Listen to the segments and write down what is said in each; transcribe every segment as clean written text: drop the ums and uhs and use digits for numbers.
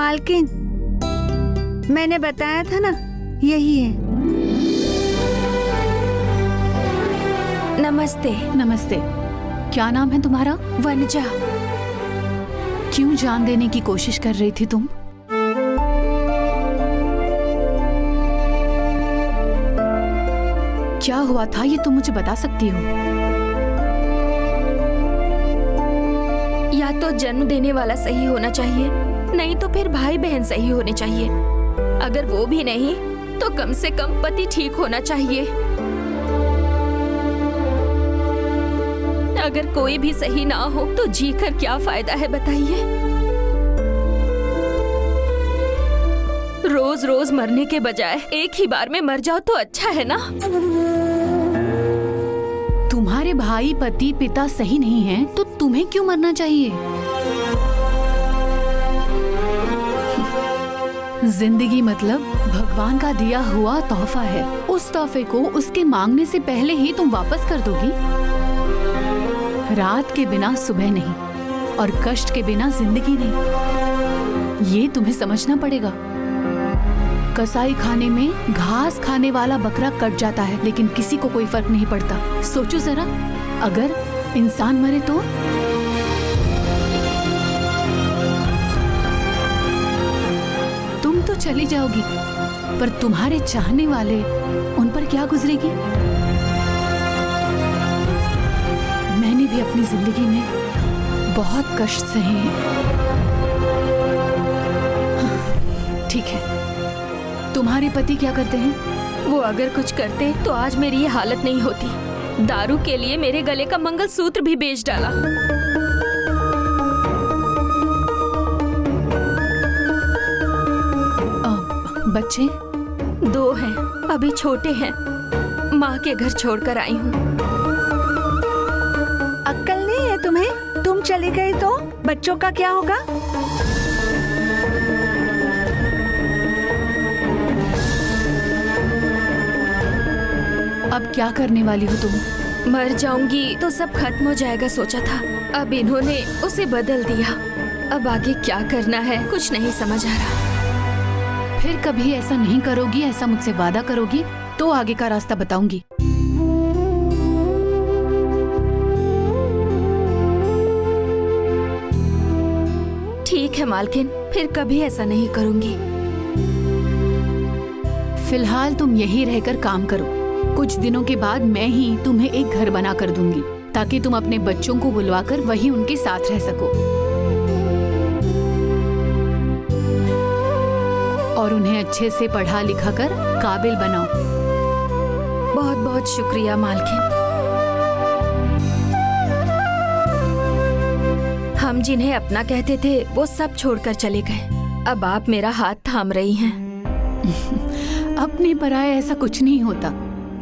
मालकिन, मैंने बताया था ना, यही है। नमस्ते। नमस्ते। क्या नाम है तुम्हारा? वनजा। क्यों जान देने की कोशिश कर रही थी तुम? क्या हुआ था ये तुम मुझे बता सकती हो? या तो जन्म देने वाला सही होना चाहिए, नहीं तो फिर भाई बहन सही होने चाहिए। अगर वो भी नहीं तो कम से कम पति ठीक होना चाहिए। अगर कोई भी सही ना हो तो जीकर क्या फायदा है बताइए। रोज रोज मरने के बजाय एक ही बार में मर जाओ तो अच्छा है ना। तुम्हारे भाई पति पिता सही नहीं हैं, तो तुम्हें क्यों मरना चाहिए? जिंदगी मतलब भगवान का दिया हुआ तोहफा है। उस तोहफे को उसके मांगने से पहले ही तुम वापस कर दोगी। रात के बिना सुबह नहीं और कष्ट के बिना जिंदगी नहीं, ये तुम्हें समझना पड़ेगा। कसाई खाने में घास खाने वाला बकरा कट जाता है, लेकिन किसी को कोई फर्क नहीं पड़ता। सोचो जरा, अगर इंसान मरे तो? तुम तो चली जाओगी, पर तुम्हारे चाहने वाले, उन पर क्या गुजरेगी? मैंने भी अपनी जिंदगी में बहुत कष्ट सहे हैं। ठीक है, तुम्हारे पति क्या करते हैं? वो अगर कुछ करते तो आज मेरी ये हालत नहीं होती। दारू के लिए मेरे गले का मंगलसूत्र भी बेच डाला। बच्चे? 2 हैं, अभी छोटे हैं। माँ के घर छोड़कर आई हूँ। अक्ल नहीं है तुम्हें? तुम चली गई तो बच्चों का क्या होगा? अब क्या करने वाली हो तुम? मर जाऊंगी तो सब खत्म हो जाएगा सोचा था, अब इन्होंने उसे बदल दिया। अब आगे क्या करना है कुछ नहीं समझ आ रहा। फिर कभी ऐसा नहीं करोगी, ऐसा मुझसे वादा करोगी तो आगे का रास्ता बताऊंगी। ठीक है मालकिन, फिर कभी ऐसा नहीं करूंगी। फिलहाल तुम यहीं रहकर काम करो। कुछ दिनों के बाद मैं ही तुम्हें एक घर बना कर दूंगी, ताकि तुम अपने बच्चों को बुलवाकर वहीं उनके साथ रह सको और उन्हें अच्छे से पढ़ा लिखा कर काबिल बनाओ। बहुत बहुत शुक्रिया मालकिन। हम जिन्हें अपना कहते थे वो सब छोड़कर चले गए। अब आप मेरा हाथ थाम रही हैं। अपने पराये ऐसा कुछ नहीं होता।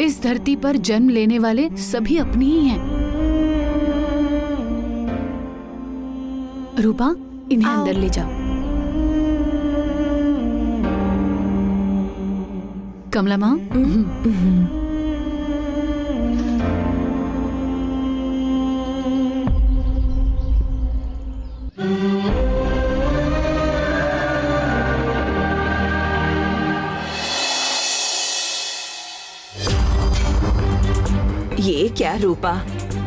इस धरती पर जन्म लेने वाले सभी अपनी ही हैं। रूपा, इन्हें अंदर ले जाओ। कमला माँ, ये क्या रूपा,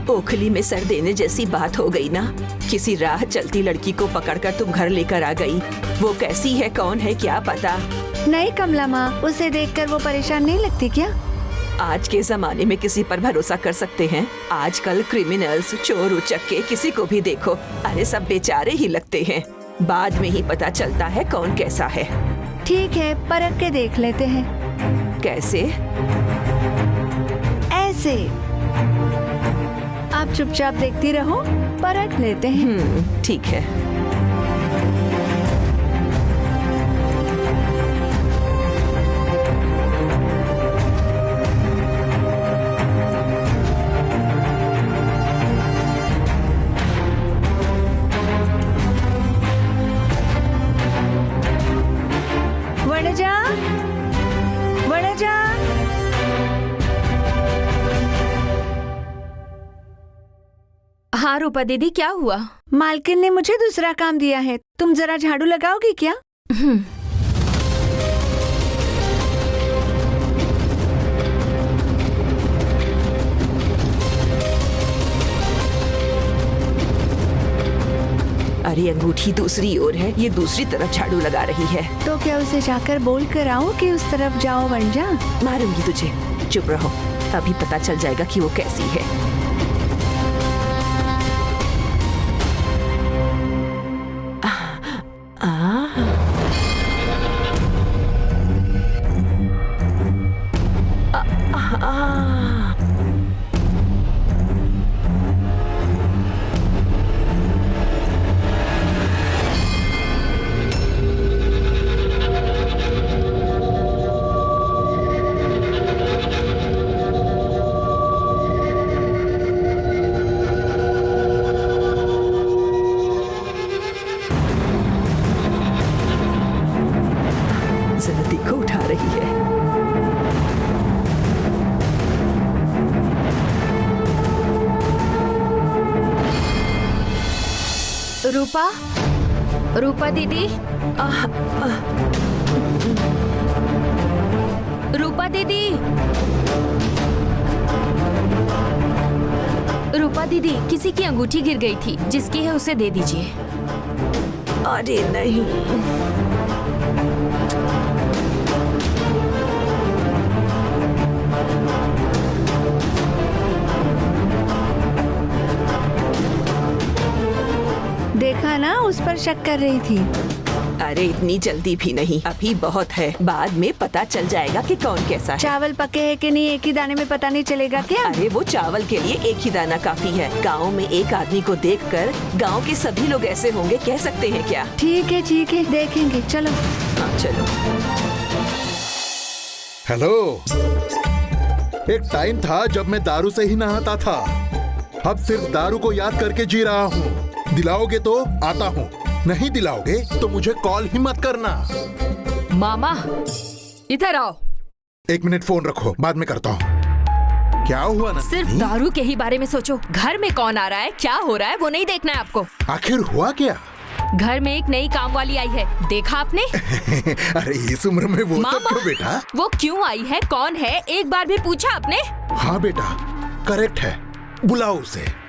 ओखली में सर देने जैसी बात हो गई ना। किसी राह चलती लड़की को पकड़कर तुम घर लेकर आ गई। वो कैसी है, कौन है, क्या पता? नहीं कमला माँ, उसे देखकर वो परेशान नहीं लगती क्या? आज के जमाने में किसी पर भरोसा कर सकते हैं? आजकल क्रिमिनल्स, चोर उचक्के, किसी को भी देखो, अरे सब बेचारे ही लगते हैं। बाद में ही पता चलता है कौन कैसा है। ठीक है, परख के देख लेते हैं। कैसे? ऐसे आप चुपचाप देखती रहो, परख लेते हैं। ठीक है। वनजा, वनजा। हाँ रूपा दीदी, क्या हुआ? मालकिन ने मुझे दूसरा काम दिया है, तुम जरा झाड़ू लगाओगी क्या? अरे अंगूठी दूसरी ओर है, ये दूसरी तरफ झाड़ू लगा रही है। तो क्या उसे जाकर बोल कर आऊं कि उस तरफ जाओ वंजा? मारूंगी तुझे, चुप रहो, अभी पता चल जाएगा कि वो कैसी है। जिंदगी को उठा रही है। रूपा, रूपा दीदी, रूपा दीदी, रूपा दीदी, किसी की अंगूठी गिर गई थी, जिसकी है उसे दे दीजिए। अरे नहीं, देखा ना, उस पर शक कर रही थी। अरे इतनी जल्दी भी नहीं, अभी बहुत है, बाद में पता चल जाएगा कि कौन कैसा है। चावल पके है कि नहीं एक ही दाने में पता नहीं चलेगा क्या? अरे वो चावल के लिए एक ही दाना काफी है। गांव में एक आदमी को देखकर गांव के सभी लोग ऐसे होंगे, कह सकते हैं क्या? ठीक है, देखेंगे, चलो। हाँ चलो। हेलो, एक टाइम था जब मैं दारू से ही नहाता था, अब सिर्फ दारू को याद करके जी रहा हूँ। दिलाओगे तो आता हूँ, नहीं दिलाओगे तो मुझे कॉल ही मत करना। मामा, इधर आओ। 1 मिनट फोन रखो, बाद में करता हूँ। क्या हुआ ना? सिर्फ दारू के ही बारे में सोचो। घर में कौन आ रहा है, क्या हो रहा है, वो नहीं देखना है आपको। आखिर हुआ क्या? घर में एक नई काम वाली आई है, देखा आपने? अरे इस उम्र में वो सब मामा, क्यों बेटा? वो क्यों आई है, कौन है, एक बार भी पूछा आपने? हाँ बेटा, करेक्ट है, बुलाओ उसे।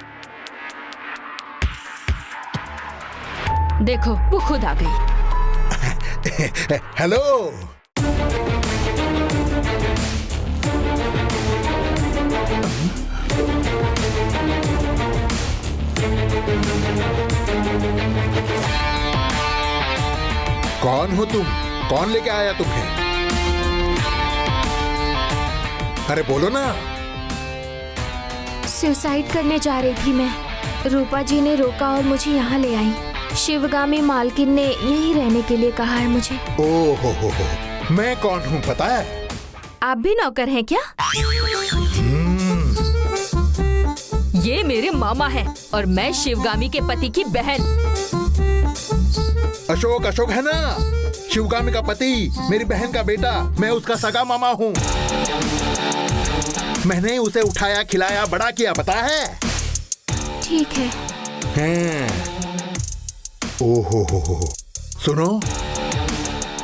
देखो, वो खुद आ गई। हेलो, कौन हो तुम? कौन लेके आया तुम्हें? अरे बोलो ना। सुसाइड करने जा रही थी मैं, रूपा जी ने रोका और मुझे यहाँ ले आई। शिवगामी मालकिन ने यहीं रहने के लिए कहा है मुझे। ओ हो, मैं कौन हूँ पता है? आप भी नौकर हैं क्या? ये मेरे मामा हैं और मैं शिवगामी के पति की बहन। अशोक है ना, शिवगामी का पति, मेरी बहन का बेटा, मैं उसका सगा मामा हूँ। मैंने उसे उठाया, खिलाया, बड़ा किया, पता है? ठीक है। ओहो, सुनो,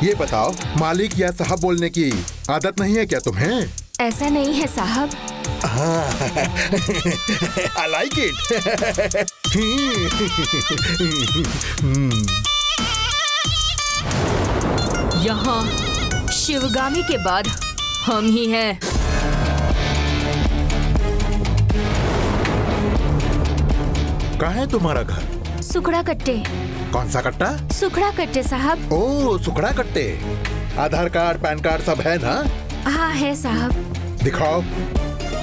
ये बताओ, मालिक या साहब बोलने की आदत नहीं है क्या तुम्हें? ऐसा नहीं है साहब। I like it. यहाँ शिवगामी के बाद हम ही हैं। कहाँ है तुम्हारा घर? सुखड़ा कट्टे। कौन सा कट्टा? सुखड़ा कट्टे साहब। ओ, सुखड़ा कट्टे। आधार कार्ड, पैन कार्ड सब है ना? हाँ है साहब। दिखाओ।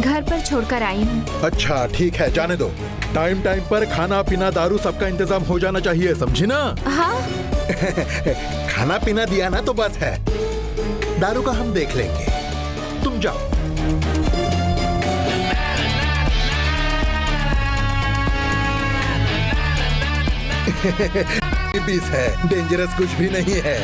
घर पर छोड़कर आई हूँ। अच्छा ठीक है, जाने दो। टाइम पर खाना पीना दारू सबका इंतजाम हो जाना चाहिए, समझी ना? हाँ। खाना पीना दिया ना तो बस है, दारू का हम देख लेंगे, तुम जाओ। पीस है, डेंजरस कुछ भी नहीं है।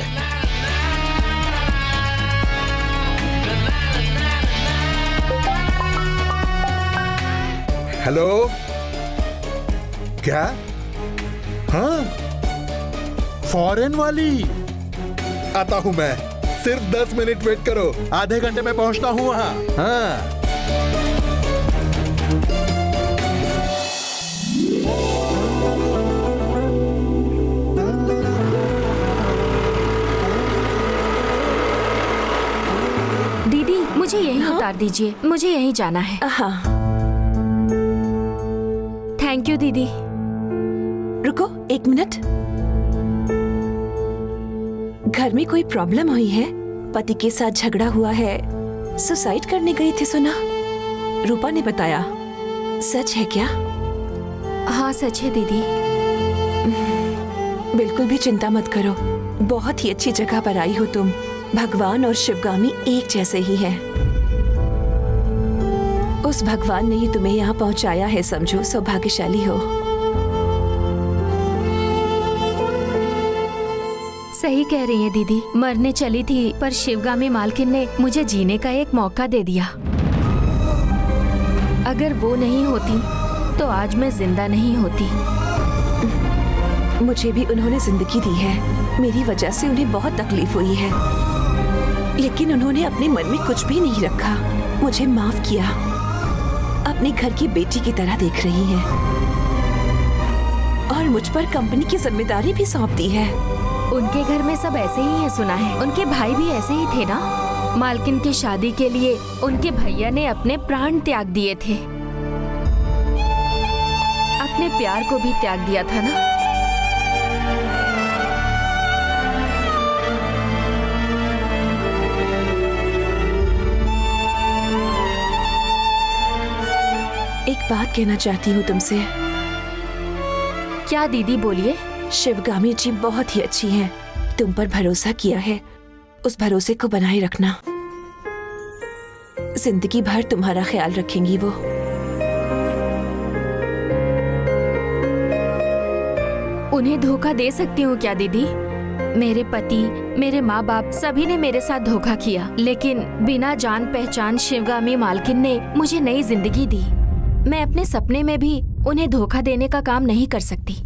हेलो, क्या? हाँ, फॉरेन वाली? आता हूँ मैं। सिर्फ 10 मिनट वेट करो, आधे घंटे में पहुँचता हूँ वहाँ। हाँ। दीदी मुझे यहीं उतार दीजिए, मुझे यहीं जाना है। हाँ। थैंक यू दीदी। रुको 1 मिनट। घर में कोई प्रॉब्लम हुई है? पति के साथ झगड़ा हुआ है, सुसाइड करने गई थी सुना? रूपा ने बताया, सच है क्या? हाँ सच है दीदी। बिल्कुल भी चिंता मत करो, बहुत ही अच्छी जगह पर आई हो तुम। भगवान और शिवगामी एक जैसे ही हैं। उस भगवान ने ही तुम्हें यहाँ पहुँचाया है, समझो, सौभाग्यशाली हो। सही कह रही हैं दीदी, मरने चली थी पर शिवगामी मालकिन ने मुझे जीने का एक मौका दे दिया। अगर वो नहीं होती तो आज मैं जिंदा नहीं होती। मुझे भी उन्होंने जिंदगी दी है, मेरी वजह से उन्हें बहुत तकलीफ हुई है, लेकिन उन्होंने अपने मन में कुछ भी नहीं रखा, मुझे माफ किया। अपने घर की बेटी की तरह देख रही हैं और मुझ पर कंपनी की जिम्मेदारी भी सौंप दी है। उनके घर में सब ऐसे ही है सुना है, उनके भाई भी ऐसे ही थे ना? मालकिन की शादी के लिए उनके भैया ने अपने प्राण त्याग दिए थे, अपने प्यार को भी त्याग दिया था ना? एक बात कहना चाहती हूँ तुमसे। क्या दीदी, बोलिए। शिवगामी जी बहुत ही अच्छी हैं, तुम पर भरोसा किया है, उस भरोसे को बनाए रखना। जिंदगी भर तुम्हारा ख्याल रखेंगी वो। उन्हें धोखा दे सकती हूँ क्या दीदी? मेरे पति, मेरे माँ बाप सभी ने मेरे साथ धोखा किया, लेकिन बिना जान पहचान शिवगामी मालकिन ने मुझे नई जिंदगी दी। मैं अपने सपने में भी उन्हें धोखा देने का काम नहीं कर सकती।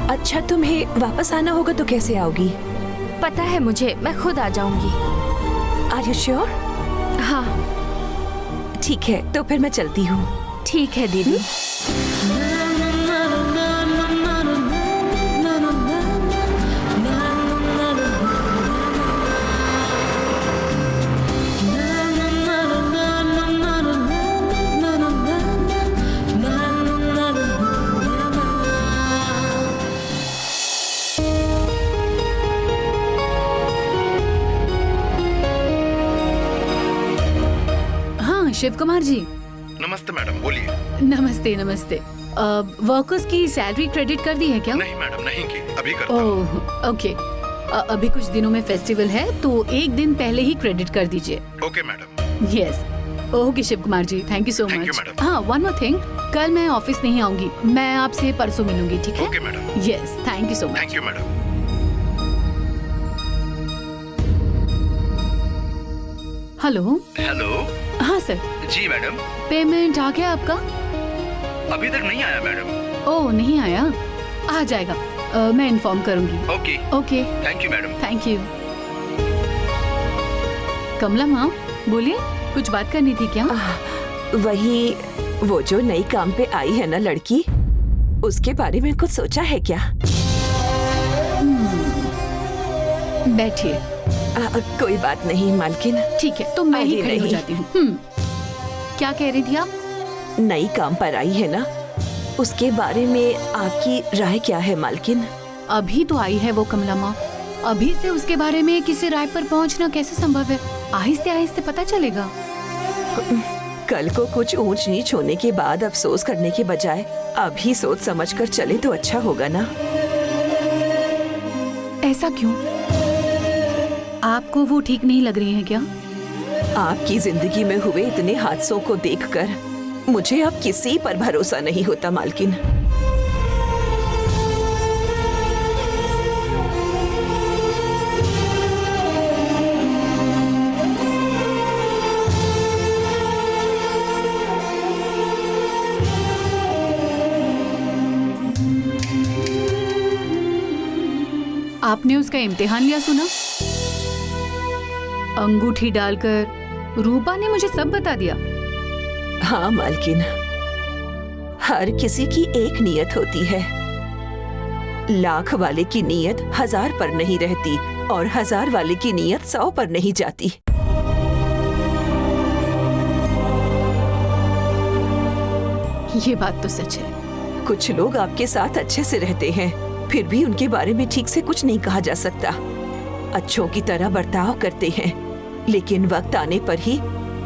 अच्छा, तुम्हें वापस आना होगा तो कैसे आओगी? पता है मुझे, मैं खुद आ जाऊंगी। Are you sure? हाँ ठीक है, तो फिर मैं चलती हूँ। ठीक है दीदी। शिव कुमार जी। नमस्ते मैडम, बोलिए। नमस्ते नमस्ते। वर्कर्स की सैलरी क्रेडिट कर दी है क्या? नहीं मैडम, नहीं की, अभी करता हूं। Oh okay. अभी कुछ दिनों में फेस्टिवल है तो एक दिन पहले ही क्रेडिट कर दीजिए। Okay madam. Yes okay Shiv Kumar ji, thank you so Thank you, much. madam. हाँ, वन मोर थिंग, कल मैं ऑफिस नहीं आऊंगी, मैं आपसे परसों मिलूंगी, ठीक है? Okay madam. Yes, thank you so much. Thank you madam. Hello. Hello. हाँ सर। जी मैडम। पेमेंट आ गया आपका? अभी तक नहीं आया मैडम। ओह, नहीं आया, आ जाएगा। मैं इन्फॉर्म करूंगी। Okay. Okay, thank you madam. Thank you. Kamala माँ, बोलिए, कुछ बात करनी थी क्या? वही, वो जो नई काम पे आई है ना लड़की, उसके बारे में कुछ सोचा है क्या? बैठिए। कोई बात नहीं मालकिन। ठीक है, तो मैं ही अरे खड़ी हो नहीं। जाती हूँ। क्या कह रही थी आप? नई काम पर आई है ना, उसके बारे में आपकी राय क्या है मालकिन? अभी तो आई है वो कमला माँ, अभी से उसके बारे में किसी राय पर पहुँचना कैसे संभव है? आहिस्ते आहिस्ते पता चलेगा। कल को कुछ ऊंच नीच होने के बाद अफसोस करने के बजाय अभी सोच समझकर चले तो अच्छा होगा ना। ऐसा क्यों? आपको वो ठीक नहीं लग रही है क्या? आपकी जिंदगी में हुए इतने हादसों को देखकर मुझे अब किसी पर भरोसा नहीं होता मालकिन। आपने उसका इम्तिहान लिया सुना? अंगूठी डालकर रूपा ने मुझे सब बता दिया। हाँ मालकिन, हर किसी की एक नियत होती है। लाख वाले की नियत 1000 पर नहीं रहती और 1000 वाले की नियत 100 पर नहीं जाती। ये बात तो सच है। कुछ लोग आपके साथ अच्छे से रहते हैं, फिर भी उनके बारे में ठीक से कुछ नहीं कहा जा सकता। अच्छों की तरह बर्ताव करते हैं, लेकिन वक्त आने पर ही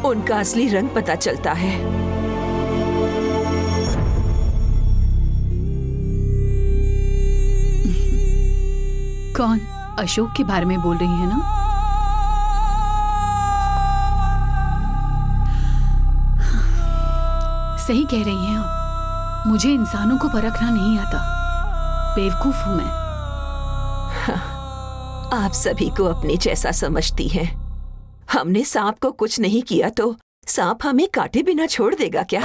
उनका असली रंग पता चलता है। कौन? अशोक के बारे में बोल रही है ना? सही कह रही हैं आप। मुझे इंसानों को परखना नहीं आता। बेवकूफ हूं मैं। आप सभी को अपने जैसा समझती हैं। हमने सांप को कुछ नहीं किया तो सांप हमें काटे बिना छोड़ देगा क्या?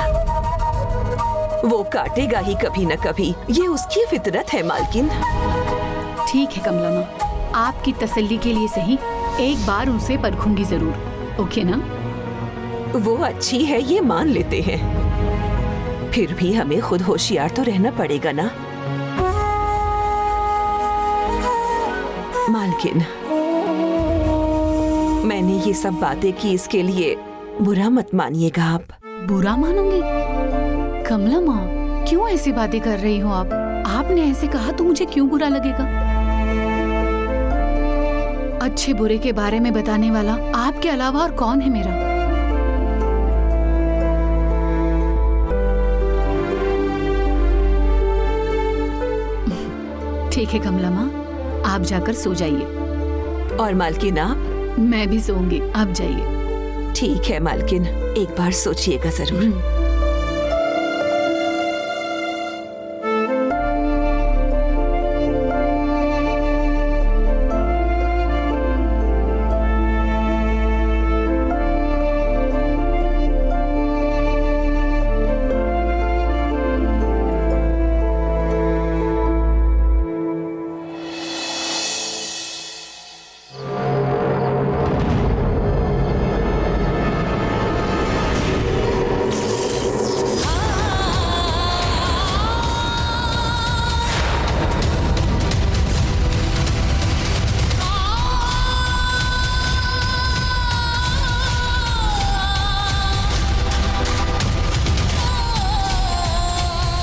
वो काटेगा ही कभी न कभी, ये उसकी फितरत है मालकिन। ठीक है कमला माँ, आपकी तसल्ली के लिए सही एक बार उनसे परखूंगी जरूर। ओके ना? वो अच्छी है ये मान लेते हैं, फिर भी हमें खुद होशियार तो रहना पड़ेगा ना मालकिन। मैंने ये सब बातें की, इसके लिए बुरा मत मानिएगा आप। बुरा मानूंगी? कमला माँ, क्यों ऐसी बातें कर रही हो आप? आपने ऐसे कहा तो मुझे क्यों बुरा लगेगा? अच्छे बुरे के बारे में बताने वाला आपके अलावा और कौन है मेरा? ठीक है कमला माँ, आप जाकर सो जाइए। और मालकिन आप? मैं भी सोऊंगी, आप जाइए। ठीक है मालकिन, एक बार सोचिएगा जरूर।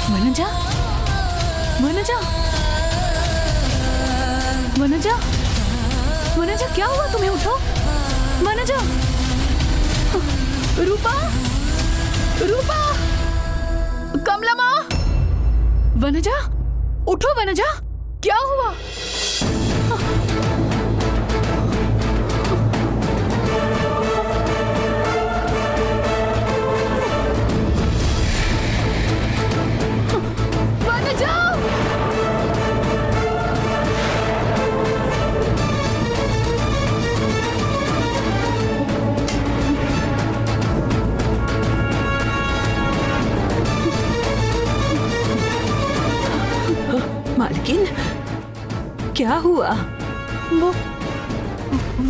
वनजा, वनजा, वनजा, वनजा, क्या हुआ तुम्हें? उठो वनजा। रूपा, रूपा, कमला माँ, वनजा, उठो वनजा, क्या हुआ? मालकिन, क्या हुआ? वो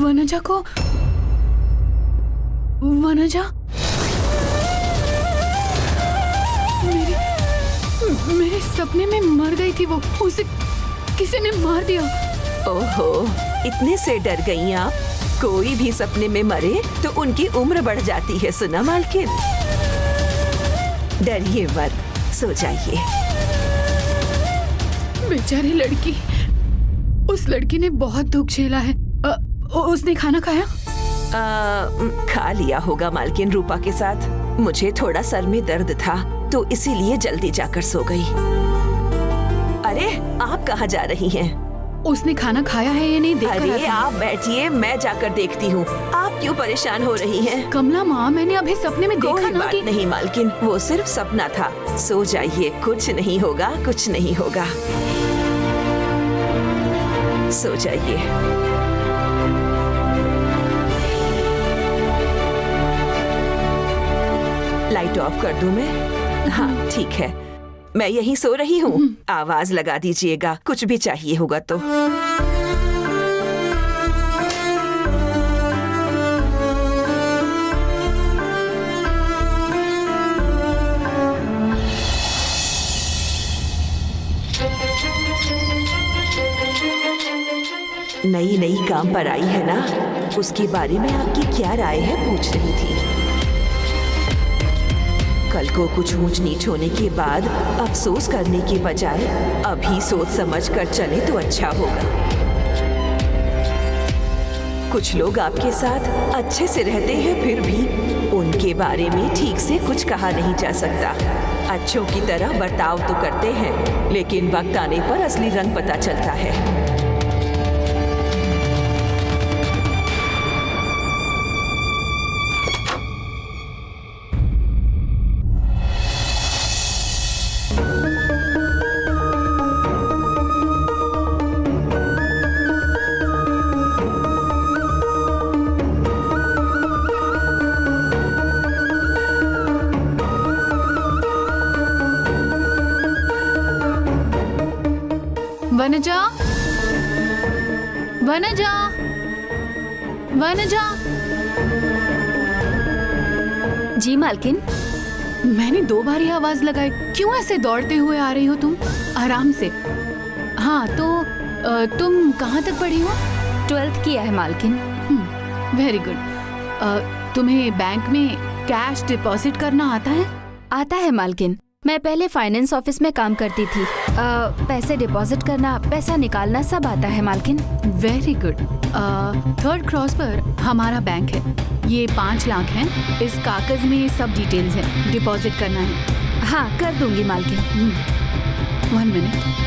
वनजा को, वनजा मेरे सपने में मर गई थी। वो उसे किसी ने मार दिया। ओहो, इतने से डर गई आप? कोई भी सपने में मरे तो उनकी उम्र बढ़ जाती है, सुना मालकिन? डरिए मत, सो जाइए। बेचारी लड़की, उस लड़की ने बहुत दुख झेला है। उसने खाना खाया? खा लिया होगा मालकिन रूपा के साथ। मुझे थोड़ा सर में दर्द था तो इसीलिए जल्दी जाकर सो गई। अरे आप कहाँ जा रही हैं? उसने खाना खाया है या नहीं देखकर अरे आप बैठिए, मैं जाकर देखती हूँ। आप क्यों परेशान हो रही हैं? कमला माँ, मैंने अभी सपने में देखा ना कि... नहीं मालकिन, वो सिर्फ सपना था। सो जाइए, कुछ नहीं होगा, कुछ नहीं होगा। सो जाइए। लाइट ऑफ कर दूं मैं? हाँ ठीक है, मैं यहीं सो रही हूँ। आवाज लगा दीजिएगा, कुछ भी चाहिए होगा तो। नई नई काम पर आई है ना, उसके बारे में आपकी क्या राय है पूछ रही थी। कल को कुछ ऊंच नीच होने के बाद अफसोस करने के बजाय अभी सोच समझ कर चले तो अच्छा होगा। कुछ लोग आपके साथ अच्छे से रहते हैं, फिर भी उनके बारे में ठीक से कुछ कहा नहीं जा सकता। अच्छों की तरह बर्ताव तो करते हैं, लेकिन वक्त आने पर असली रंग पता चलता है। वनजा, वनजा, वनजा। जी मालकिन। मैंने 2 बार ही आवाज लगाई, क्यों ऐसे दौड़ते हुए आ रही हो तुम? आराम से। हाँ तो तुम कहाँ तक पढ़ी हो? 12th किया है मालकिन। Very good. तुम्हें बैंक में कैश डिपॉजिट करना आता है? आता है मालकिन। मैं पहले फाइनेंस ऑफिस में काम करती थी। पैसे डिपॉजिट करना, पैसा निकालना सब आता है मालकिन। Very good. 3rd क्रॉस पर हमारा बैंक है। ये 5 लाख है। इस कागज में सब डिटेल्स है, डिपॉजिट करना है। हाँ कर दूंगी मालकिन। 1 मिनट।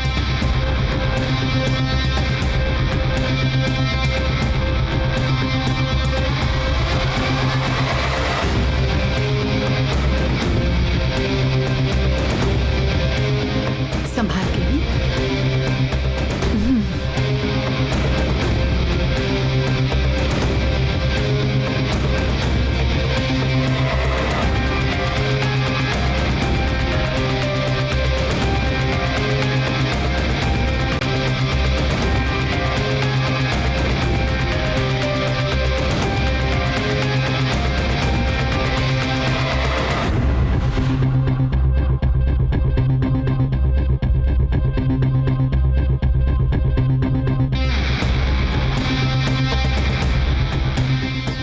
संभाल के।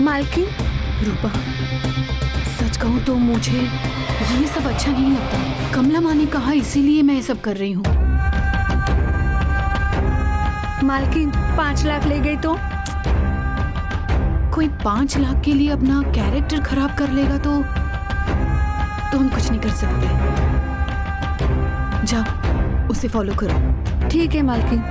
मालकिन, रूपा, सच कहूँ तो मुझे ये सब अच्छा नहीं लगता। कमला माँ ने कहा इसीलिए मैं ये सब कर रही हूँ। मालकिन 5 लाख ले गई तो? कोई 5 लाख के लिए अपना कैरेक्टर खराब कर लेगा तो हम कुछ नहीं कर सकते। जाओ, उसे फॉलो करो। ठीक है मालकिन।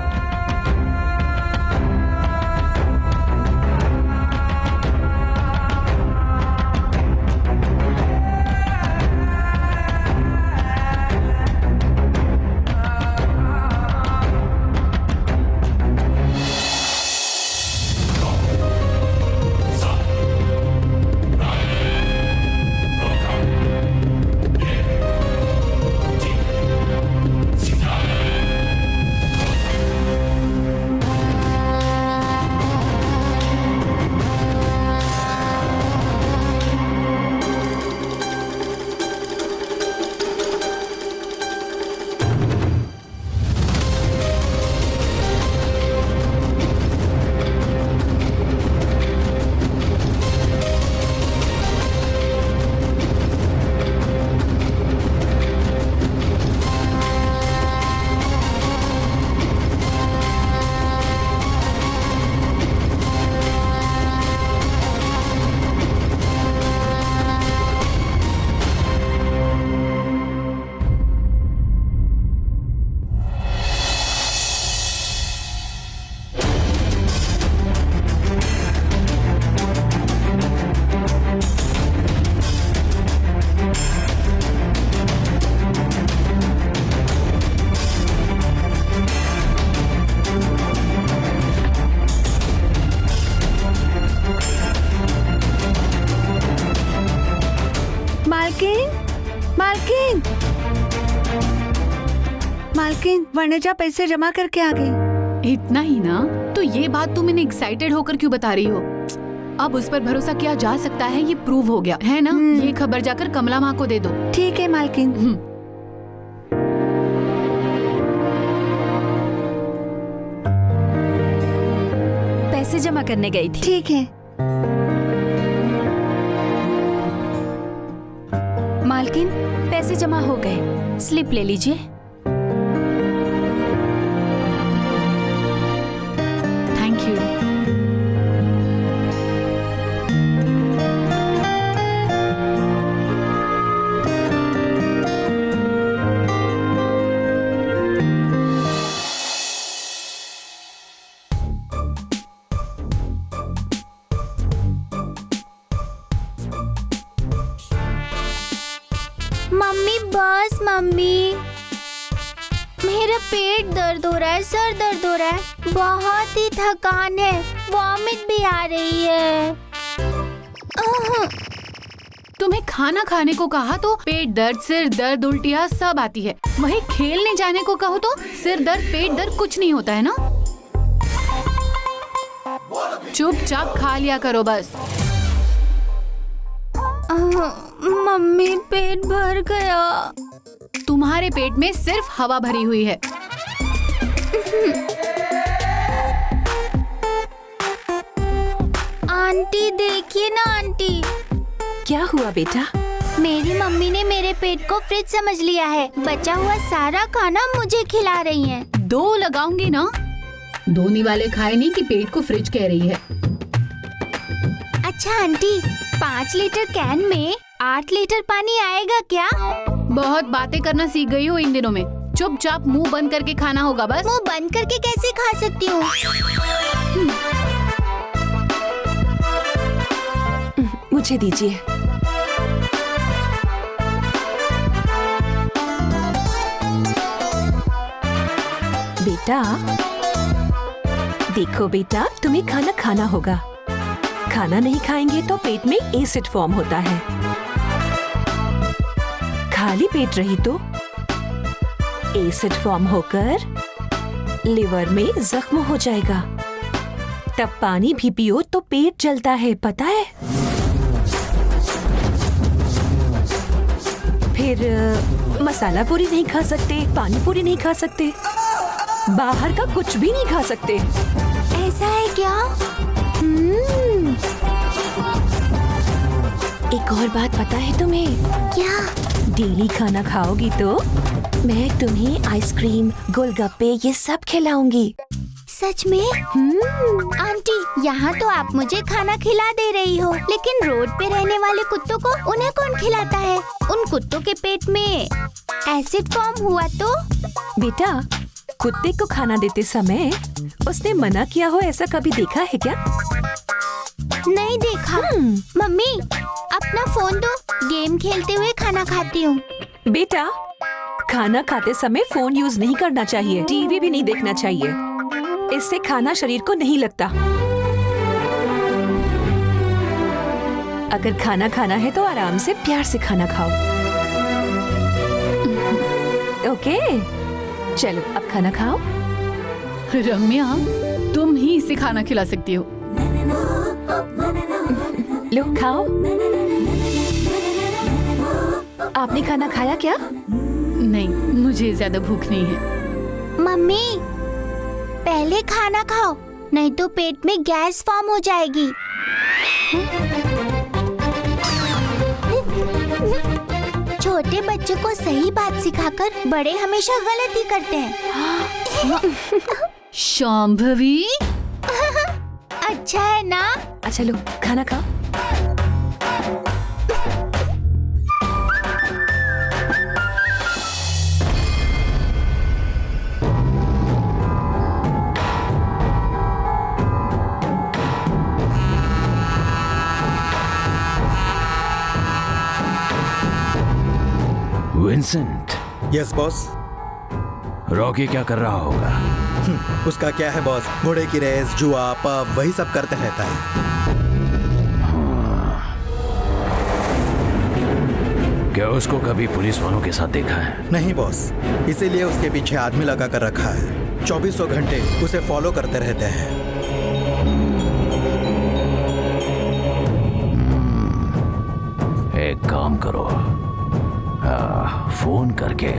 मालकिन, मालकिन वनजा पैसे जमा करके आ गई। इतना ही ना? तो ये बात तुम इन्हें एक्साइटेड होकर क्यों बता रही हो? अब उस पर भरोसा किया जा सकता है, ये प्रूव हो गया है ना? ये खबर जाकर कमला माँ को दे दो। ठीक है मालकिन। जमा करने गई थी। ठीक है। मालकिन, पैसे जमा हो गए, स्लिप ले लीजिए। Thank you. मम्मी बस मम्मी, मेरा पेट दर्द हो रहा है, सर दर्द हो रहा है, बहुत ही थकान है, वॉमिट भी आ रही है। तुम्हें खाना खाने को कहा तो पेट दर्द, सिर दर्द, उल्टियाँ सब आती है। वहीं खेलने जाने को कहो तो सिर दर्द, पेट दर्द कुछ नहीं होता है ना। चुपचाप खा लिया करो बस। मम्मी पेट भर गया। तुम्हारे पेट में सिर्फ हवा भरी हुई है। आंटी देखिए ना आंटी। क्या हुआ बेटा? मेरी मम्मी ने मेरे पेट को फ्रिज समझ लिया है, बचा हुआ सारा खाना मुझे खिला रही हैं। 2 लगाऊंगी ना। 2 निवाले खाए नहीं कि पेट को फ्रिज कह रही है। अच्छा आंटी, 5 लीटर कैन में 8 लीटर पानी आएगा क्या? बहुत बातें करना सीख गई हो इन दिनों में। चुपचाप मुंह बंद करके खाना होगा बस। मुंह बंद करके कैसे खा सकती हूँ? मुझे दीजिए। बेटा देखो बेटा, तुम्हें खाना खाना होगा। खाना नहीं खाएंगे तो पेट में एसिड फॉर्म होता है। खाली पेट रही तो एसिड फॉर्म होकर लिवर में जख्म हो जाएगा। तब पानी भी पियो तो पेट जलता है, पता है? फिर मसाला पूरी नहीं खा सकते, पानी पूरी नहीं खा सकते, बाहर का कुछ भी नहीं खा सकते। ऐसा है क्या? एक और बात पता है तुम्हें? क्या? डेली खाना खाओगी तो मैं तुम्हें आइसक्रीम, गोलगप्पे ये सब खिलाऊंगी। सच में? आंटी, यहाँ तो आप मुझे खाना खिला दे रही हो, लेकिन रोड पे रहने वाले कुत्तों को उन्हें कौन खिलाता है? उन कुत्तों के पेट में एसिड फॉर्म हुआ तो? बेटा, कुत्ते को खाना देते समय उसने मना किया हो ऐसा कभी देखा है क्या? नहीं देखा। मम्मी, अपना फोन दो, गेम खेलते हुए खाना खाती हूँ। बेटा, खाना खाते समय फोन यूज नहीं करना चाहिए, टीवी भी नहीं देखना चाहिए। इससे खाना शरीर को नहीं लगता। अगर खाना खाना है तो आराम से प्यार से खाना खाओ। ओके, चलो अब खाना खाओ। रम्या, तुम ही इसे खाना खिला सकती हो। लो खाओ। आपने खाना खाया क्या? नहीं, मुझे ज्यादा भूख नहीं है। मम्मी, पहले खाना खाओ, नहीं तो पेट में गैस फॉर्म हो जाएगी। छोटे बच्चों को सही बात सिखाकर बड़े हमेशा गलत ही करते हैं। शांभवी, अच्छा है ना? अच्छा लो खाना खाओ। विंसेंट। Yes boss. रॉकी क्या कर रहा होगा? उसका क्या है बॉस, घोड़े की रेस, जुआ, पब, वही सब करते रहता है। क्या उसको कभी पुलिस वालों के साथ देखा है? नहीं बॉस, इसीलिए उसके पीछे आदमी लगा कर रखा है। 2400 घंटे उसे फॉलो करते रहते हैं। एक काम करो, फोन करके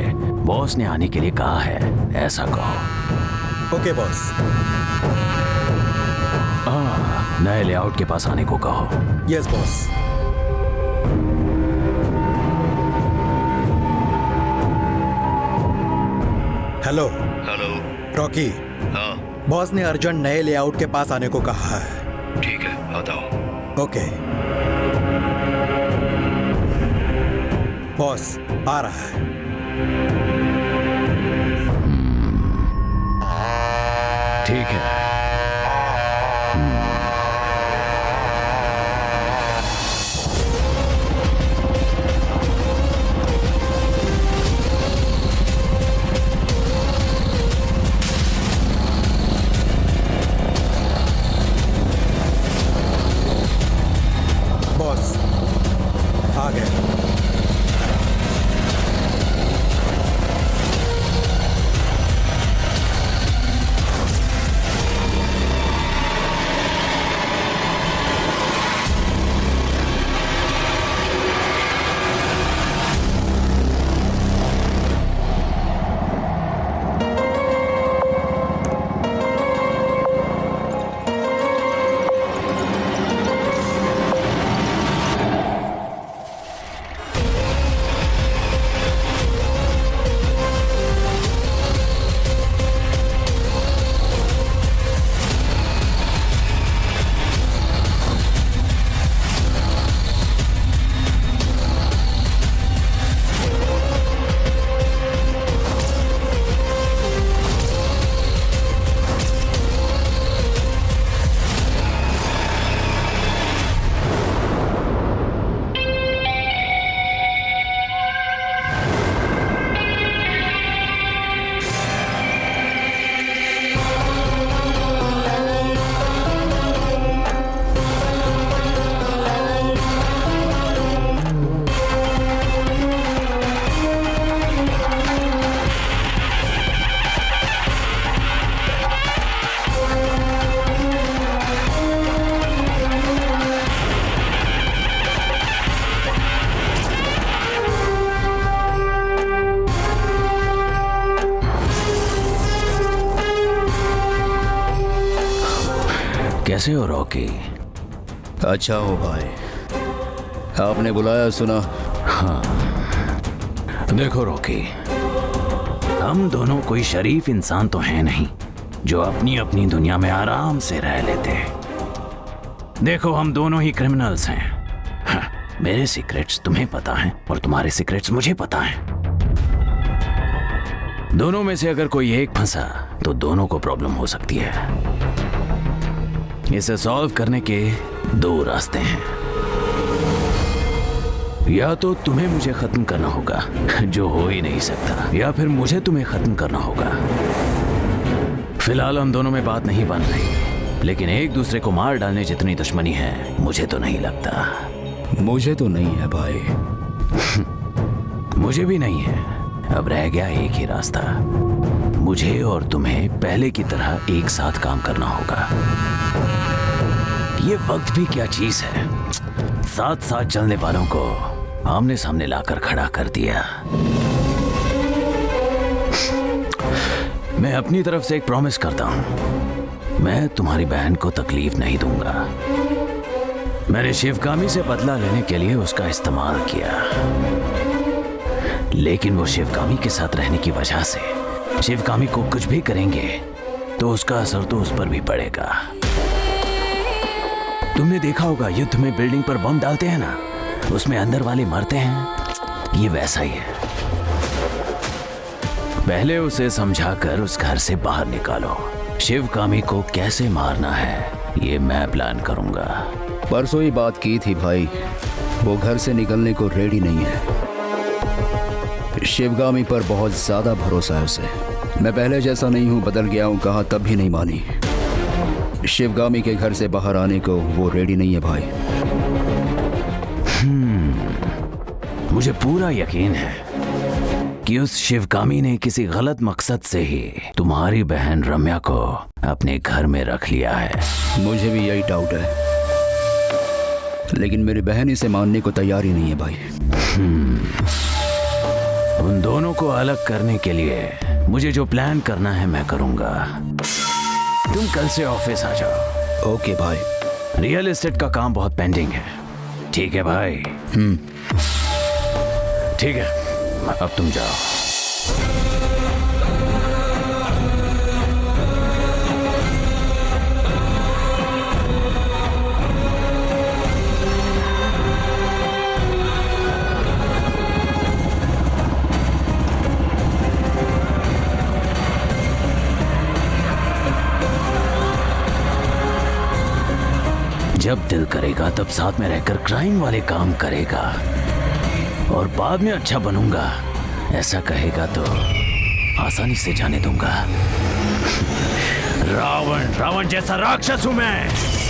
बॉस ने आने के लिए कहा है ऐसा कहो। Okay boss. नए लेआउट के पास आने को कहो। Yes boss. Hello hello. Rocky, हाँ बॉस ने अर्जेंट नए लेआउट के पास आने को कहा है। ठीक है, आता हूँ। ओके बॉस, आ रहा है। ठीक है। बॉस आ गए। कैसे हो रॉकी? अच्छा हो भाई, आपने बुलाया सुना। हाँ देखो रॉकी, हम दोनों कोई शरीफ इंसान तो हैं नहीं जो अपनी अपनी दुनिया में आराम से रह लेते हैं। देखो हम दोनों ही क्रिमिनल्स हैं। हाँ, मेरे सीक्रेट्स तुम्हें पता हैं और तुम्हारे सीक्रेट्स मुझे पता हैं। दोनों में से अगर कोई एक फंसा तो दोनों को प्रॉब्लम हो सकती है। इसे सॉल्व करने के दो रास्ते हैं। या तो तुम्हें मुझे खत्म करना होगा, जो हो ही नहीं सकता, या फिर मुझे तुम्हें खत्म करना होगा। फिलहाल हम दोनों में बात नहीं बन रही, लेकिन एक दूसरे को मार डालने जितनी दुश्मनी है मुझे तो नहीं लगता। मुझे तो नहीं है भाई। मुझे भी नहीं है। अब रह गया एक ही रास्ता। मुझे और तुम्हें पहले की तरह एक साथ काम करना होगा। ये वक्त भी क्या चीज है, साथ साथ चलने वालों को आमने सामने लाकर खड़ा कर दिया। मैं अपनी तरफ से एक प्रॉमिस करता हूं, मैं तुम्हारी बहन को तकलीफ नहीं दूंगा। मैंने शिवगामी से बदला लेने के लिए उसका इस्तेमाल किया, लेकिन वो शिवगामी के साथ रहने की वजह से शिवगामी को कुछ भी करेंगे तो उसका असर तो उस पर भी पड़ेगा। तुमने देखा होगा युद्ध में बिल्डिंग पर बम डालते हैं ना, उसमें अंदर वाले मरते हैं। ये वैसा ही है। पहले उसे समझाकर उस घर से बाहर निकालो। शिवगामी को कैसे मारना है ये मैं प्लान करूंगा। परसों ही बात की थी भाई, वो घर से निकलने को रेडी नहीं है। शिवगामी पर बहुत ज्यादा भरोसा है उसे। मैं पहले जैसा नहीं हूँ, बदल गया हूँ, कहा तब भी नहीं मानी। शिवगामी के घर से बाहर आने को वो रेडी नहीं है भाई। मुझे पूरा यकीन है कि उस शिवगामी ने किसी गलत मकसद से ही तुम्हारी बहन रम्या को अपने घर में रख लिया है। मुझे भी यही डाउट है, लेकिन मेरी बहन इसे मानने को तैयार ही नहीं है भाई। उन दोनों को अलग करने के लिए मुझे जो प्लान करना है मैं करूंगा। तुम कल से ऑफिस आ जाओ। ओके भाई। रियल एस्टेट का काम बहुत पेंडिंग है। ठीक है भाई। ठीक है, अब तुम जाओ। जब दिल करेगा तब साथ में रहकर क्राइम वाले काम करेगा, और बाद में अच्छा बनूंगा ऐसा कहेगा तो आसानी से जाने दूंगा। रावण जैसा राक्षस हूं मैं।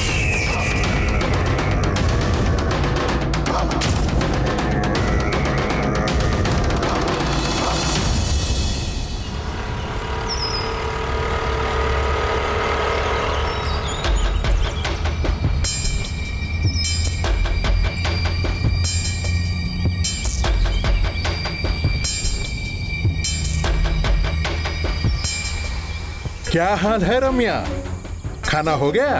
क्या हाल है रम्या? खाना हो गया?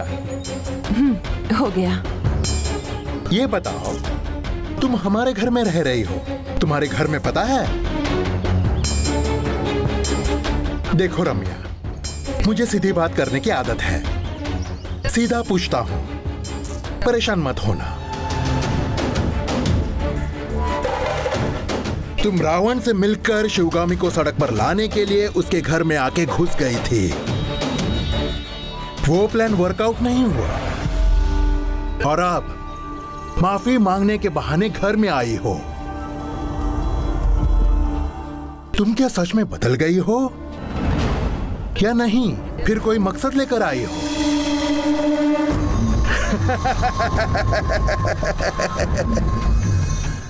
हो गया। ये बताओ, तुम हमारे घर में रह रही हो, तुम्हारे घर में पता है? देखो रम्या, मुझे सीधी बात करने की आदत है, सीधा पूछता हूं, परेशान मत होना। तुम रावण से मिलकर शिवगामी को सड़क पर लाने के लिए उसके घर में आके घुस गई थी। वो प्लान वर्कआउट नहीं हुआ और अब माफी मांगने के बहाने घर में आई हो। तुम क्या सच में बदल गई हो या नहीं? फिर कोई मकसद लेकर आई हो?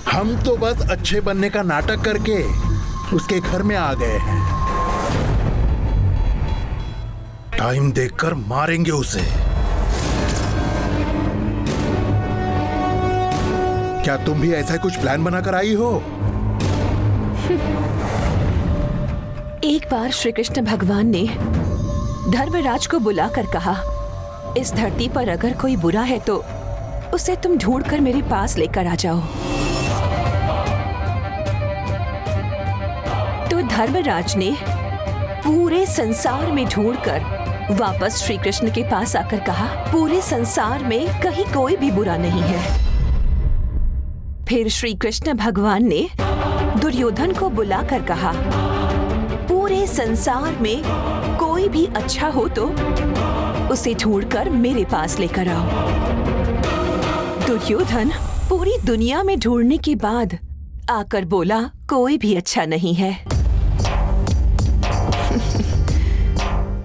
हम तो बस अच्छे बनने का नाटक करके उसके घर में आ गए हैं। टाइम देखकर मारेंगे उसे। क्या तुम भी ऐसा कुछ प्लान बनाकर आई हो? एक बार श्री कृष्ण भगवान ने धर्मराज को बुलाकर कहा, इस धरती पर अगर कोई बुरा है तो उसे तुम ढूंढकर मेरे पास लेकर आ जाओ। तो धर्मराज ने पूरे संसार में ढूंढकर वापस श्री कृष्ण के पास आकर कहा, पूरे संसार में कहीं कोई भी बुरा नहीं है। फिर श्री कृष्ण भगवान ने दुर्योधन को बुलाकर कहा, पूरे संसार में कोई भी अच्छा हो तो उसे ढूंढकर मेरे पास लेकर आओ। दुर्योधन पूरी दुनिया में ढूंढने के बाद आकर बोला, कोई भी अच्छा नहीं है।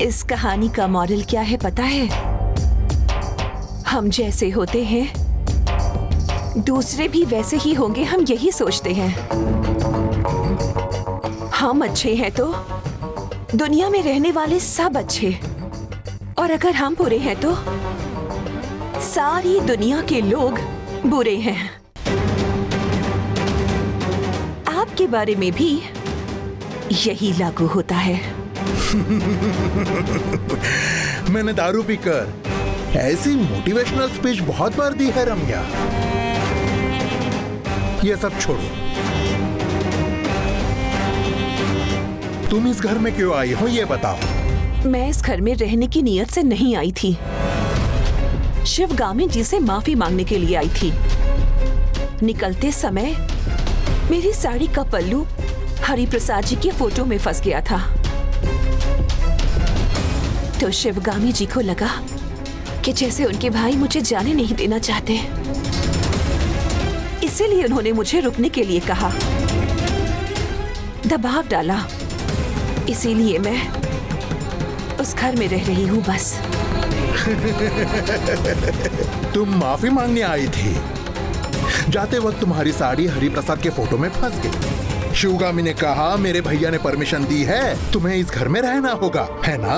इस कहानी का मॉरल क्या है पता है? हम जैसे होते हैं दूसरे भी वैसे ही होंगे, हम यही सोचते हैं। हम अच्छे हैं तो दुनिया में रहने वाले सब अच्छे, और अगर हम बुरे हैं तो सारी दुनिया के लोग बुरे हैं। आपके बारे में भी यही लागू होता है। मैंने दारू पीकर ऐसी मोटिवेशनल स्पीच बहुत बार दी है रम्या। ये सब छोड़ो, तुम इस घर में क्यों आई हो ये बताओ। मैं इस घर में रहने की नीयत से नहीं आई थी, शिवगामी जी से माफी मांगने के लिए आई थी। निकलते समय मेरी साड़ी का पल्लू हरिप्रसाद जी की फोटो में फंस गया था, तो शिवगामी जी को लगा कि जैसे उनके भाई मुझे जाने नहीं देना चाहते, इसीलिए उन्होंने मुझे रुकने के लिए कहा, दबाव डाला। इसीलिए मैं उस घर में रह रही हूँ बस। तुम माफी मांगने आई थी, जाते वक्त तुम्हारी साड़ी हरिप्रसाद के फोटो में फंस गई। शिवगामी ने कहा, मेरे भैया ने परमिशन दी है, तुम्हें इस घर में रहना होगा, है ना?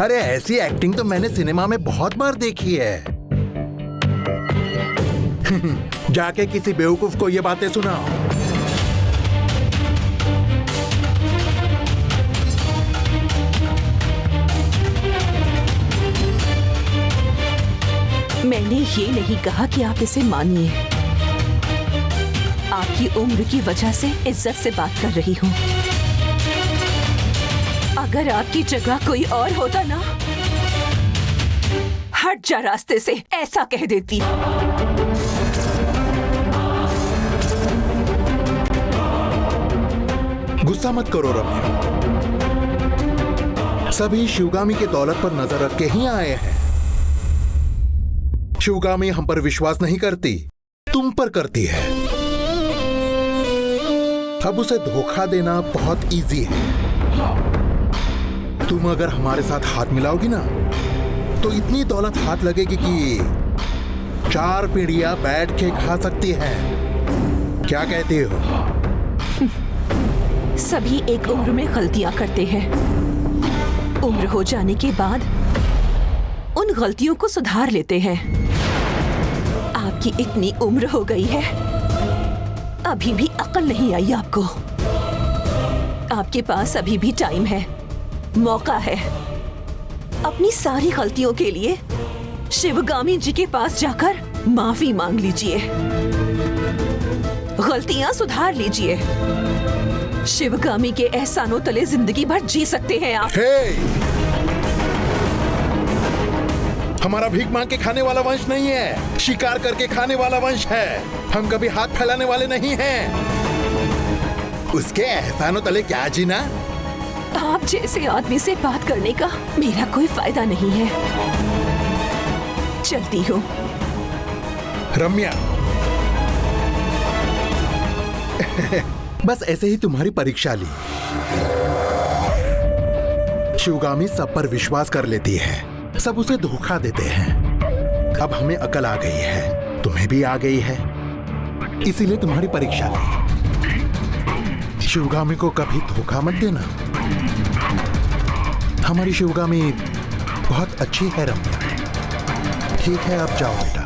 अरे ऐसी एक्टिंग तो मैंने सिनेमा में बहुत बार देखी है। जाके किसी बेवकूफ को ये बातें सुनाओ। मैंने ये नहीं कहा कि आप इसे मानिए। आपकी उम्र की वजह से इज्जत से बात कर रही हूँ। अगर आपकी जगह कोई और होता ना, हट जा रास्ते से, ऐसा कह देती। गुस्सा मत करो रम्या, सभी शिवगामी के दौलत पर नजर रख के ही आए हैं। शिवगामी हम पर विश्वास नहीं करती, तुम पर करती है। अब उसे धोखा देना बहुत इजी है। तुम अगर हमारे साथ हाथ मिलाओगी ना, तो इतनी दौलत हाथ लगेगी कि 4 पीढ़ियां बैठ के खा सकती हैं। क्या कहती हो? सभी एक उम्र में गलतियां करते हैं। उम्र हो जाने के बाद उन गलतियों को सुधार लेते हैं। आपकी इतनी उम्र हो गई है, अभी भी अक्ल नहीं आई आपको। आपके पास अभी भी टाइम है, मौका है। अपनी सारी गलतियों के लिए शिवगामी जी के पास जाकर माफी मांग लीजिए, गलतियां सुधार लीजिए। शिवगामी के एहसानों तले जिंदगी भर जी सकते हैं आप। हमारा भीख मांग के खाने वाला वंश नहीं है, शिकार करके खाने वाला वंश है। हम कभी हाथ फैलाने वाले नहीं हैं। उसके एहसानों तले क्या जीना? आप जैसे आदमी से बात करने का मेरा कोई फायदा नहीं है। चलती हूँ। रम्या, बस ऐसे ही तुम्हारी परीक्षा ली। शिवगामी सब पर विश्वास कर लेती है, सब उसे धोखा देते हैं। अब हमें अकल आ गई है, तुम्हें भी आ गई है, इसीलिए तुम्हारी परीक्षा ली। शिवगामी को कभी धोखा मत देना। हमारी शिवगामी बहुत अच्छी है रम्या। ठीक है, अब जाओ बेटा।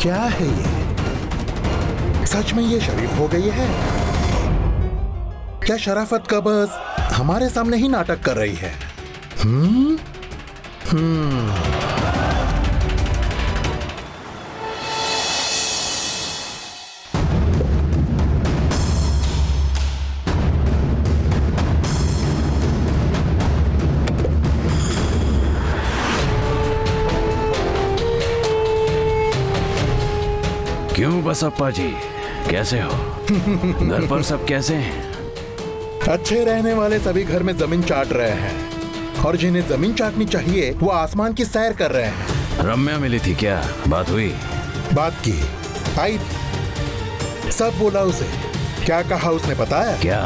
क्या है ये? सच में ये शरीफ हो गई है? क्या शराफत का बस हमारे सामने ही नाटक कर रही है? क्यों बसप्पा जी, कैसे हो? घर पर सब कैसे हैं? अच्छे रहने वाले सभी घर में जमीन चाट रहे हैं, और जिन्हें जमीन चाटनी चाहिए वो आसमान की सैर कर रहे हैं। रम्या मिली थी क्या? बात हुई? बात की, आई थी, सब बोला उसे। क्या कहा उसने बताया? क्या?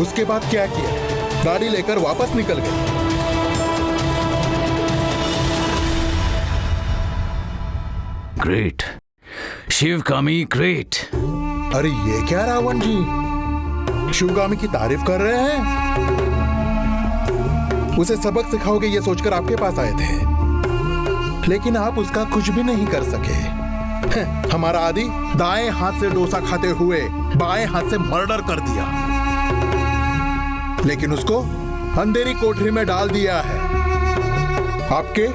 उसके बाद क्या किया? गाड़ी लेकर वापस निकल गए। Great, Sivagami great. अरे ये क्या रावण जी, शिवगामी की तारीफ कर रहे हैं? उसे सबक सिखाओगे ये सोचकर आपके पास आए थे, लेकिन आप उसका कुछ भी नहीं कर सके। हमारा आदि दाएं हाथ से डोसा खाते हुए बाएं हाथ से मर्डर कर दिया, लेकिन उसको अंधेरी कोठरी में डाल दिया है। आपके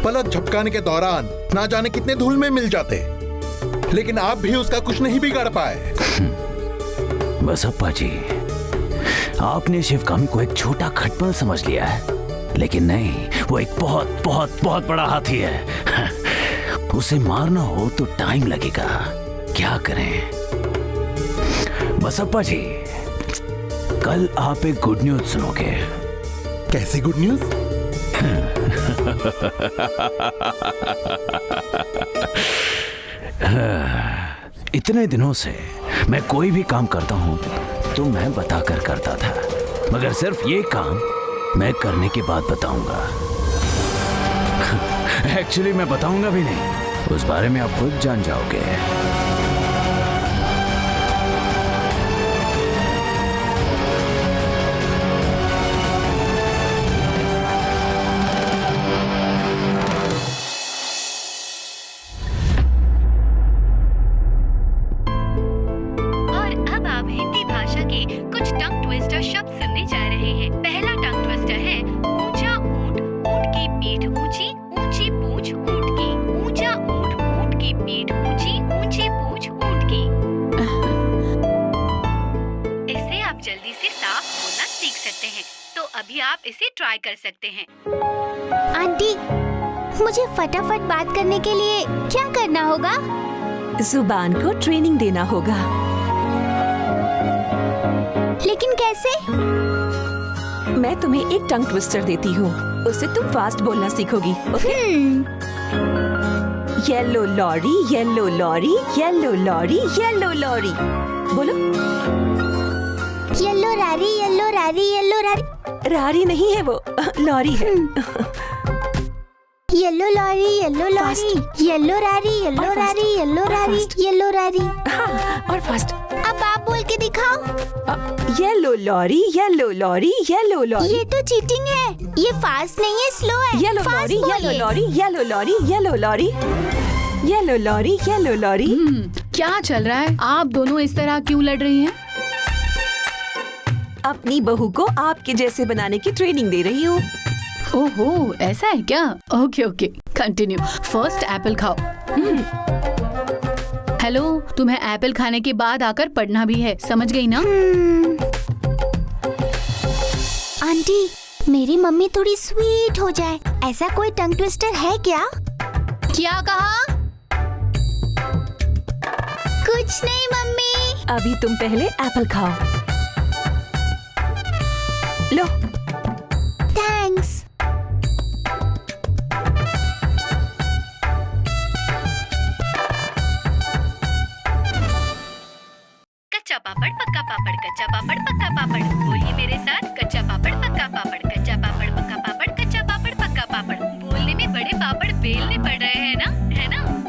पलक झपकाने के दौरान ना जाने कितने धूल में मिल जाते, लेकिन आप भी उसका कुछ नहीं बिगाड़ पाए। बसप्पा जी, आपने शिवगामी को एक छोटा खटमल समझ लिया है, लेकिन नहीं, वो एक बहुत बहुत बहुत बड़ा हाथी है। उसे मारना हो तो टाइम लगेगा, क्या करें? बसप्पा जी, कल आप एक गुड न्यूज सुनोगे। कैसी गुड न्यूज? इतने दिनों से मैं कोई भी काम करता हूँ तो मैं बताकर करता था, मगर सिर्फ ये काम मैं करने के बाद बताऊंगा। एक्चुअली मैं बताऊंगा भी नहीं, उस बारे में आप खुद जान जाओगे। और अब आप हिंदी भाषा के कुछ टंग ट्विस्टर शब्द सुनने जा रहे हैं। पहला टंग ट्विस्टर है ऊंचा ऊंट, ऊंट की पीठ ऊंची, ऊंची पूंछ ऊंट की। ऊंचा ऊंट, ऊंट की पीठ ऊंची, ऊंची पूंछ ऊंट की। इससे आप जल्दी से साफ बोलना सीख सकते हैं, तो अभी आप इसे ट्राई कर सकते हैं। आंटी, मुझे फटाफट बात करने के लिए क्या करना होगा? जुबान को ट्रेनिंग देना होगा। लेकिन कैसे? मैं तुम्हें एक टंग ट्विस्टर देती हूँ, उससे तुम फास्ट बोलना सीखोगी। Okay? Yellow lorry, yellow lorry, yellow lorry, yellow lorry. बोलो। येलो रारी, येलो रारी, येलो रारी। रारी नहीं है वो, लॉरी है। Yellow lorry, yellow lorry, yellow रारी, येलो और रारी, येलो रारी, येलो रारी। हाँ, और फास्ट। अब आप बोल के दिखाओ। Yellow lorry, yellow lorry, yellow lorry. ये तो चीटिंग है। ये फास्ट नहीं है, स्लो है। येलो Fast लॉरी, येलो बोलिए। Lorry, yellow lorry, yellow lorry, yellow lorry, yellow lorry. क्या चल रहा है? आप दोनों इस तरह क्यों लड़ रही हैं? अपनी बहू को आपके जैसे बनाने की ट्रेनिंग दे रही हूँ। ओहो, ऐसा है क्या? Okay okay, continue. First Apple खाओ। हेलो, तुम्हें एप्पल खाने के बाद आकर पढ़ना भी है, समझ गई ना? आंटी, मेरी मम्मी थोड़ी स्वीट हो जाए, ऐसा कोई टंग ट्विस्टर है क्या? क्या कहा? कुछ नहीं मम्मी। अभी तुम पहले एप्पल खाओ। लो। थैंक्स। कच्चा पापड़, पक्का पापड़, कच्चा पापड़, पक्का पापड़। बोलिए मेरे साथ, कच्चा पापड़, पक्का पापड़, कच्चा पापड़, पक्का पापड़, कच्चा पापड़, पक्का पापड़। बोलने में बड़े पापड़ बेलने पड़ रहे हैं ना, है ना?